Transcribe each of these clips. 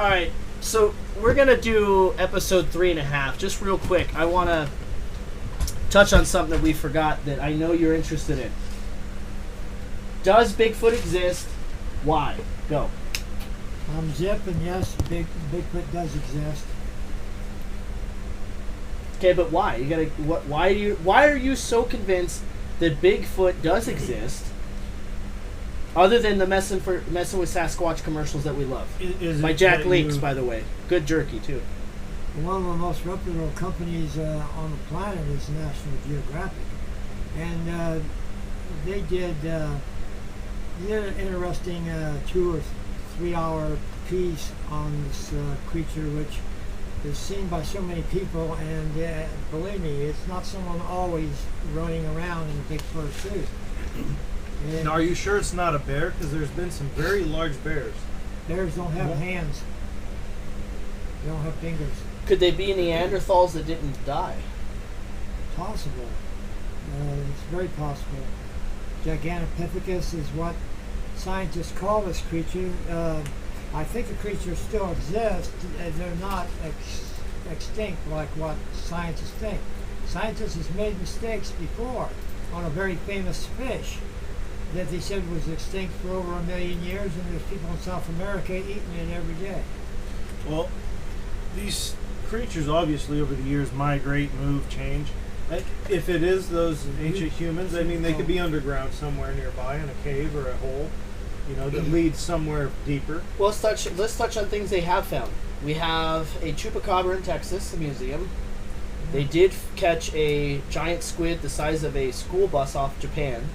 right, so we're going to do episode 3.5. Just real quick, I want to touch on something that we forgot that I know you're interested in. Does Bigfoot exist? Why? Go. Zip, and yes, Bigfoot does exist. Okay, but why? You gotta. Why are you so convinced that Bigfoot does exist? Other than the messing with Sasquatch commercials that we love. By Jack Leaks, by the way. Good jerky, too. One of the most reputable companies on the planet is National Geographic. And they did an interesting 2 or 3 hour piece on this creature, which is seen by so many people. And believe me, it's not someone always running around in a big fur suit. Now, are you sure it's not a bear? Because there's been some very large bears. Bears don't have hands. They don't have fingers. Could they be Neanderthals that didn't die? Possible. It's very possible. Gigantopithecus is what scientists call this creature. I think the creatures still exist. They're not extinct like what scientists think. Scientists have made mistakes before on a very famous fish that they said was extinct for over 1 million years, and there's people in South America eating it every day. Well, these creatures obviously over the years migrate, move, change. If it is those ancient humans, I mean, they could be underground somewhere nearby in a cave or a hole, that leads somewhere deeper. Well, let's touch on things they have found. We have a chupacabra in Texas, a museum. They did catch a giant squid the size of a school bus off Japan.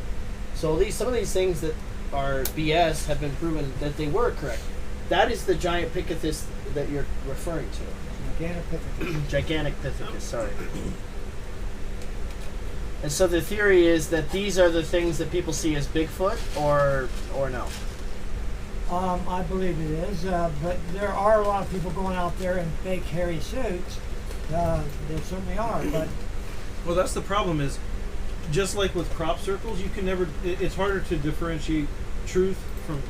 So at least some of these things that are BS have been proven that they were correct. That is the giant pithecus that you're referring to. Gigantopithecus, sorry. And so the theory is that these are the things that people see as Bigfoot, or no? I believe it is, but there are a lot of people going out there in fake hairy suits. There certainly are, but... Well, that's the problem is, just like with crop circles, you can never... It's harder to differentiate truth from,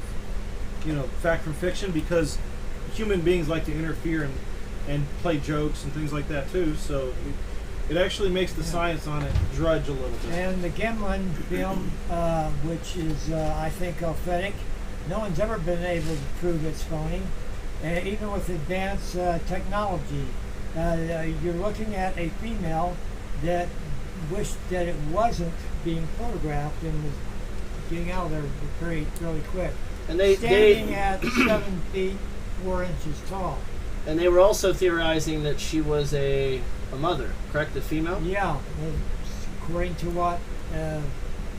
fact from fiction, because human beings like to interfere and play jokes and things like that too, so it actually makes the science on it drudge a little bit. And the Gimlin film, which is, I think, authentic, no one's ever been able to prove it's phony, and even with advanced technology. You're looking at a female that wished that it wasn't being photographed and was getting out of there really quick. And standing at 7 feet 4 inches tall. And they were also theorizing that she was a mother, correct? A female? Yeah, according to what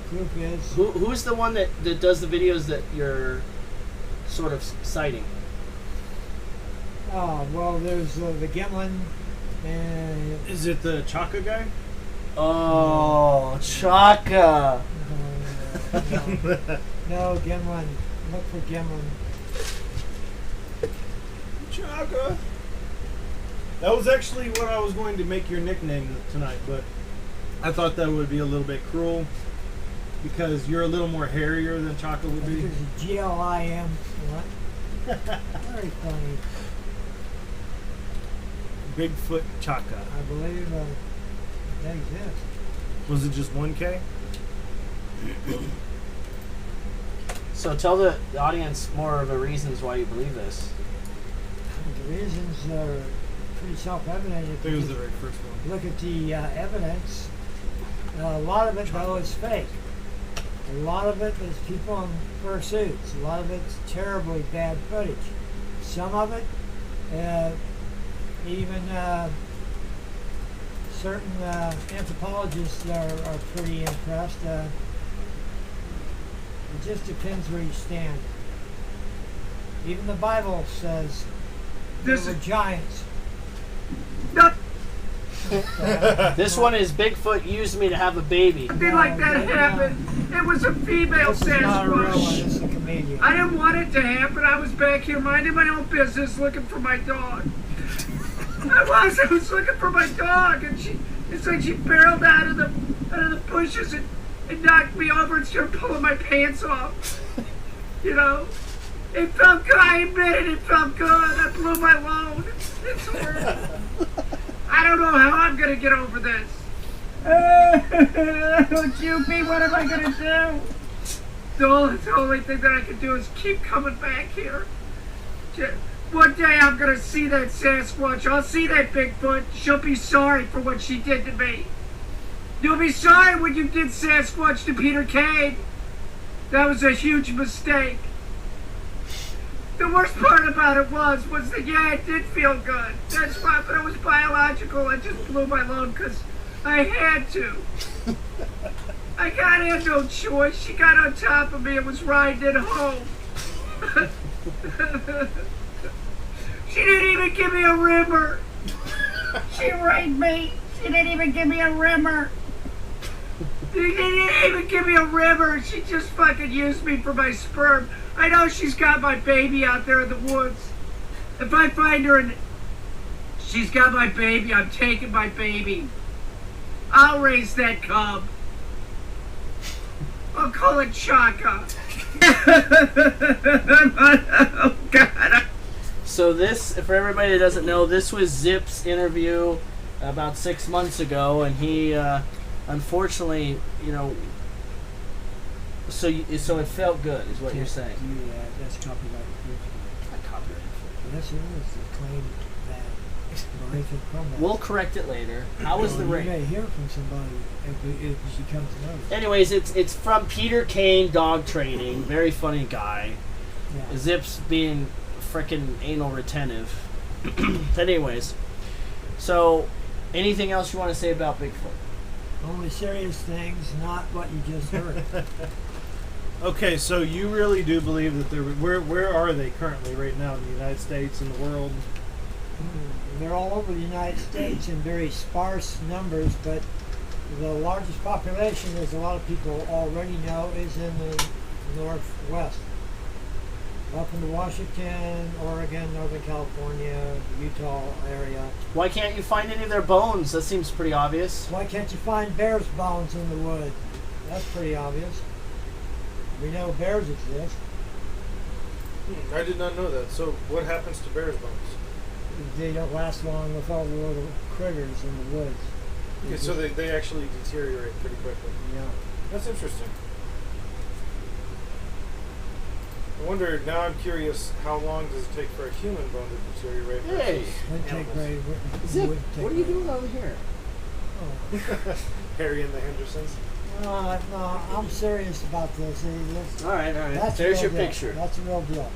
group is. Who's the one that does the videos that you're sort of citing? Oh, well, there's the Gimlin. And is it the Chaka guy? Oh, Chaka. No, Gimlin. Look for Gimlin. Chaka. That was actually what I was going to make your nickname tonight, but I thought that would be a little bit cruel because you're a little more hairier than Chaka would be. There's a Glim. What? Very funny. Bigfoot Chaka. I believe that exists. Was it just 1K? So tell the audience more of the reasons why you believe this. The reasons are pretty self-evident. I think it was the very first one. Look at the evidence. A lot of it, though, is fake. A lot of it is people in fur suits. A lot of it's terribly bad footage. Some of it, even certain anthropologists are pretty impressed. It just depends where you stand. Even the Bible says there were giants. This one is Bigfoot used me to have a baby. Something like that happened. It was a female This is not a real one. Sasquatch. This is a comedian. I didn't want it to happen. I was back here minding my own business looking for my dog. I was looking for my dog, and it's like she barreled out of the bushes and knocked me over and started pulling my pants off. It felt good. I admit it. It felt good. I blew my load. It's horrible. I don't know how I'm gonna get over this. Jupy, what am I gonna do? The only thing that I can do is keep coming back here. One day I'm gonna see that Sasquatch. I'll see that Bigfoot. She'll be sorry for what she did to me. You'll be sorry when you did Sasquatch to Peter Kane. That was a huge mistake. The worst part about it was that, yeah, it did feel good. That's why, but it was biological. I just blew my load because I had to. I had no choice. She got on top of me and was riding it home. She didn't even give me a rimmer. She raped me. She didn't even give me a rimmer. She didn't even give me a rimmer. She just fucking used me for my sperm. I know she's got my baby out there in the woods. If I find her and she's got my baby, I'm taking my baby. I'll raise that cub. I'll call it Chaka. Oh, God. So this, for everybody that doesn't know, this was Zip's interview about 6 months ago, and he, unfortunately, you know, so it felt good, is what you're saying. That's copyright infringement. Not copyright infringement. Yes, it is. The claim that Nathan Cromwell. We'll correct it later. How was the You rape? may hear from somebody if she comes to know. Anyways, it's from Peter Kane Dog Training. Very funny guy. Yeah. Zip's being frickin' anal retentive. Anyways, so anything else you want to say about Bigfoot? Only serious things, not what you just heard. Okay, so you really do believe that where are they currently right now in the United States and the world? They're all over the United States in very sparse numbers, but the largest population, as a lot of people already know, is in the Northwest. Up into Washington, Oregon, Northern California, Utah area. Why can't you find any of their bones? That seems pretty obvious. Why can't you find bears' bones in the woods? That's pretty obvious. We know bears exist. I did not know that. So what happens to bears' bones? They don't last long with all the little critters in the woods. Okay, so they actually deteriorate pretty quickly. Yeah. That's interesting. I wonder, now I'm curious, how long does it take for a human bone to deteriorate? Hey! Wouldn't take very, Zip, wouldn't take what are you very- doing over here? Oh. Harry and the Hendersons. No, I'm serious about this. All right. That's There's a your real deal. picture. That's a real deal.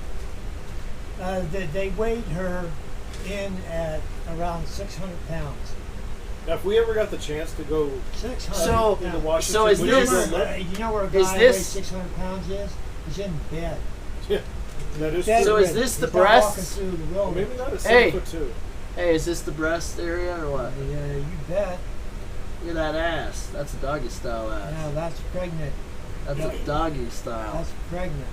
They weighed her in at around 600 pounds. Now, if we ever got the chance to go 600. So- into Yeah. Washington, so is would this- you go look? You know where a Is guy this- weighs 600 pounds is? He's in bed. Yeah, that is Dead So true. is rid. this the He's not walking breasts? through the Well, wilderness. maybe not a Hey. 7'2". Hey, is this the breast area or what? Yeah, you bet. Look at that ass. That's a doggy style ass. Now that's pregnant. That's a doggy style. That's pregnant.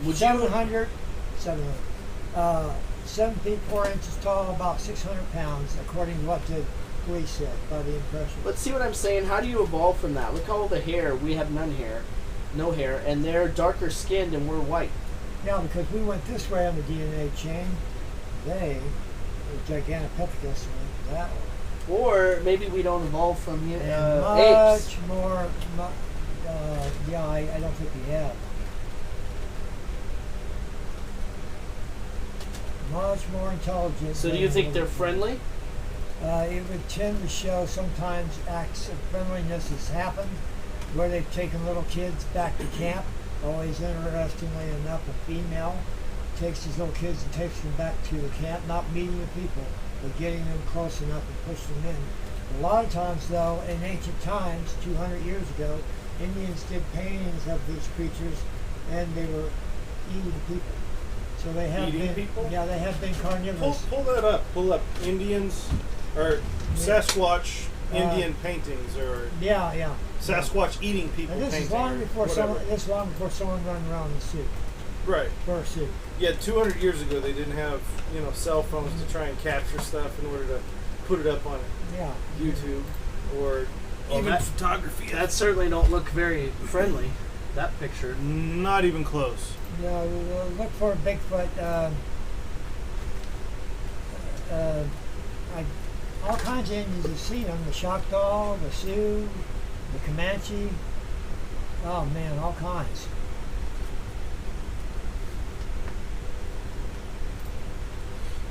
Would you? 700. 7 feet 4 inches tall, about 600 pounds, according to what the police said by the impression. Let's see what I'm saying. How do you evolve from that? Look all the hair. We have no hair, and they're darker skinned and we're white. Now, because we went this way on the DNA chain, they, the Gigantopithecus, went that way. Or maybe we don't evolve from And apes. much more, yeah, I don't think we have. Much more intelligent. So do than you think the- they're friendly? It would tend to show sometimes acts of friendliness has happened, where they've taken little kids back to camp. Always interestingly enough, a female takes these little kids and takes them back to the camp, not meeting the people, but getting them close enough to push them in. A lot of times, though, in ancient times, 200 years ago, Indians did paintings of these creatures, and they were eating people. So they have Eating been, people? yeah, they have been carnivorous. Pull that up. Pull up Indians or Sasquatch Indian paintings or Yeah. Sasquatch eating people And this painting. is long or before whatever. someone running around in a suit, Right. fursuit. Yeah, 200 years ago they didn't have cell phones to try and capture stuff in order to put it up on Yeah. YouTube or Well, even that- photography. That certainly don't look very friendly. that picture. Not even close. You know, look for a Bigfoot. All kinds of Indians have seen them. The Choctaw, the Sioux, the Comanche. Oh man, all kinds.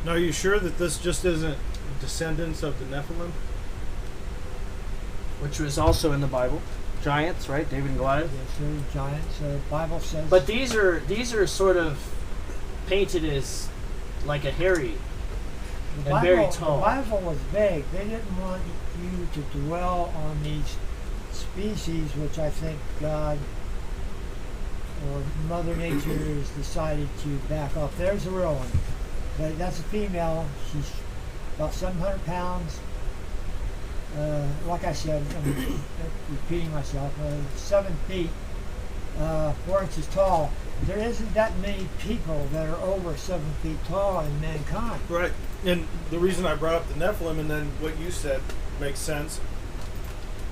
Now, are you sure that this just isn't descendants of the Nephilim? Which was also in the Bible. Giants, right? David and Goliath. Yes, they're giants. The Bible says. But these are sort of painted as like a hairy the and very tall. The Bible was vague. They didn't want you to dwell on these species, which I think God or Mother Nature has decided to back off. There's the real one. But that's a female. She's about 700 pounds. Like I said, I'm repeating myself, 7 feet, 4 inches tall. There isn't that many people that are over 7 feet tall in mankind. Right. And the reason I brought up the Nephilim and then what you said makes sense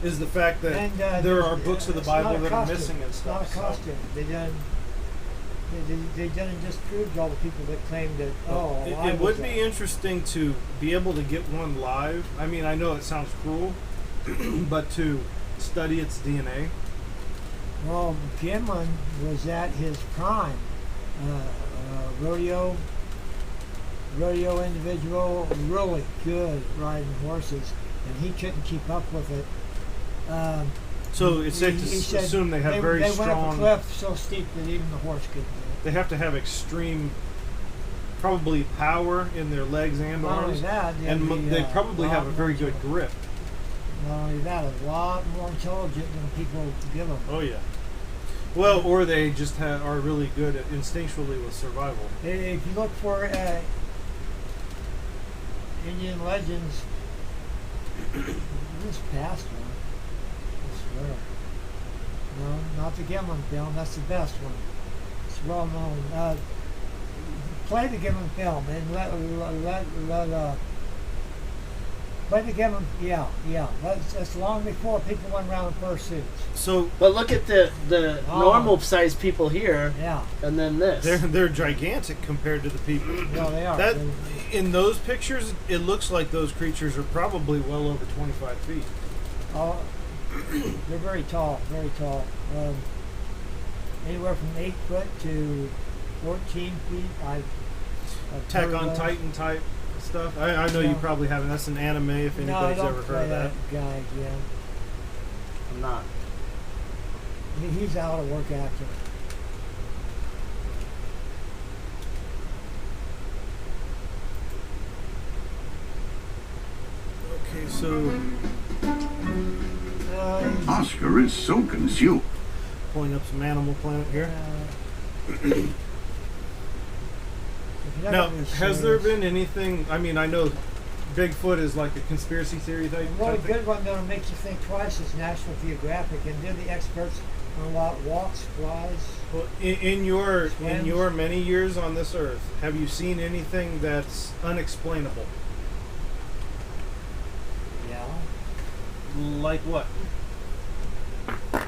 is the fact that And, there are books of the it's Bible not a that are costume. missing and It's stuff. not a costume. They didn't disprove all the people that claimed that, It would be interesting to be able to get one live. I mean, I know it sounds cruel, but to study its DNA. Well, Gimlin was at his prime. Rodeo individual, really good riding horses, and he couldn't keep up with it. So it's safe He to said assume they have very they went up a strong. cliff so steep that even the horse couldn't do it. They have to have extreme, probably power in their legs and Not only arms, that, and they probably have a very good intelligent. grip. Not only that, a lot more intelligent than people give them. Oh yeah. Well, or they just are really good at instinctually with survival. If you look for Indian legends, this past one, I swear. No, not the Gimlin film. That's the best one. It's well known. Play the Gimlin film and play the Gimlin. Yeah. That's long before people went around in fursuits. So But look at the normal sized people here, Yeah. and then this. they're gigantic compared to the people. Well, they are. That in those pictures, it looks like those creatures are probably well over 25 feet. They're very tall, very tall. Anywhere from 8 foot to 14 feet. I've Attack heard on those. Titan type stuff. I know you No. probably haven't. That's an anime if No, anybody's don't ever play heard of that. guy again. I'm not. He's a out of work actor. Okay, so He's, Oscar is so consumed. pulling up some Animal Planet here. if you don't Now, know these has there series, been anything? I mean, I know Bigfoot is like a conspiracy theory type. a really type thing. good one that'll make you think twice is National Geographic, and they're the experts on what walks, flies. Well, in your Swims. many years on this earth, have you seen anything that's unexplainable? Yeah. Like what? Well,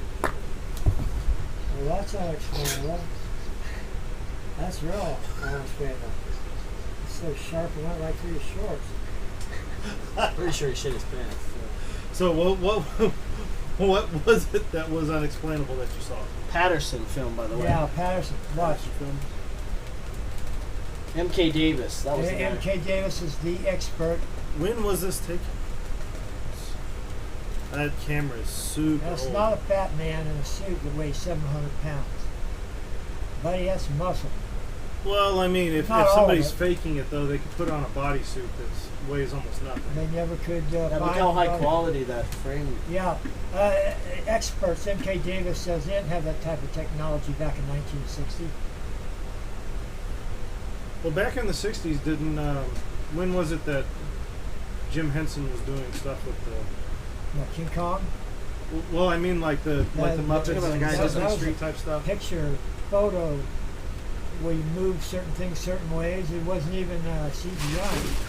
that's unexplainable. That's real unexplainable. It's so sharp it went right through your shorts. Pretty sure he shit his pants. So what was it that was unexplainable that you saw? Patterson film, by the way. Yeah, Patterson. Watch. Film? M.K. Davis. That was the guy. M.K. Davis is the expert. When was this taken? That camera is super That's old. not a fat man in a suit that weighs 700 pounds. But he has muscle. Well, I mean, if Not all of somebody's it. faking it, though, they could put on a bodysuit that weighs almost nothing. They never could Yeah, find look how high anybody. quality that frame. Yeah. Experts, M.K. Davis says they didn't have that type of technology back in 1960. Well, back in the 60s, didn't... when was it that Jim Henson was doing stuff with the... King Kong? Well, I mean, like the Muppets about the and guy Sesame that was Street a type stuff. Picture, photo, where you move certain things certain ways. It wasn't even CGI.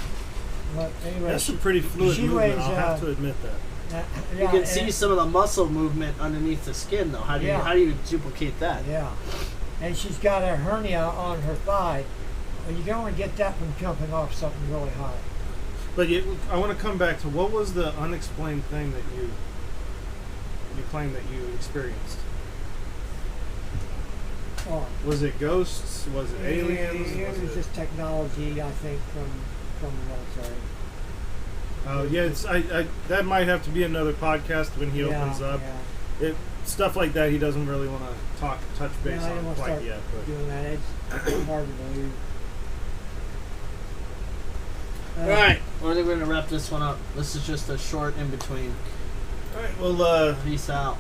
But anyway, That's a pretty fluid she movement, weighs, I'll have to admit that. You can see some of the muscle movement underneath the skin, though. How do you duplicate that? Yeah, and she's got a hernia on her thigh. And you can only get that from jumping off something really high. But I want to come back to what was the unexplained thing that you claimed that you experienced? Oh, Was it ghosts? Was it aliens? It was just technology, I think, from the military. Oh yeah, that might have to be another podcast when he opens up. Yeah. Stuff like that, he doesn't really want to touch base I don't on want to quite start yet. But doing that. It's hard to believe. All right, we're going to wrap this one up. This is just a short in between. all right, well, Peace out.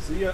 see ya.